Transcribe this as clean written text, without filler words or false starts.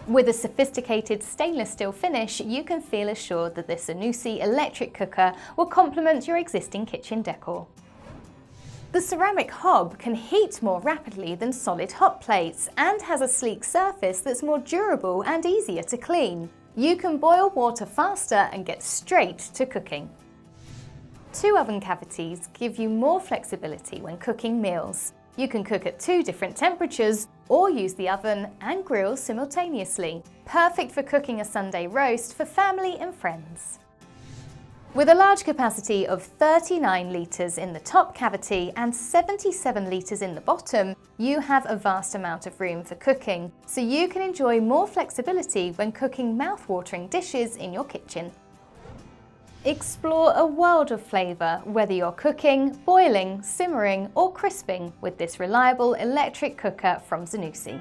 With a sophisticated stainless steel finish, you can feel assured that this Zanussi electric cooker will complement your existing kitchen decor. The ceramic hob can heat more rapidly than solid hot plates and has a sleek surface that's more durable and easier to clean. You can boil water faster and get straight to cooking. 2 oven cavities give you more flexibility when cooking meals. You can cook at 2 different temperatures or use the oven and grill simultaneously. Perfect for cooking a Sunday roast for family and friends. With a large capacity of 39 litres in the top cavity and 77 litres in the bottom, you have a vast amount of room for cooking, so you can enjoy more flexibility when cooking mouth-watering dishes in your kitchen. Explore a world of flavour, whether you're cooking, boiling, simmering or crisping with this reliable electric cooker from Zanussi.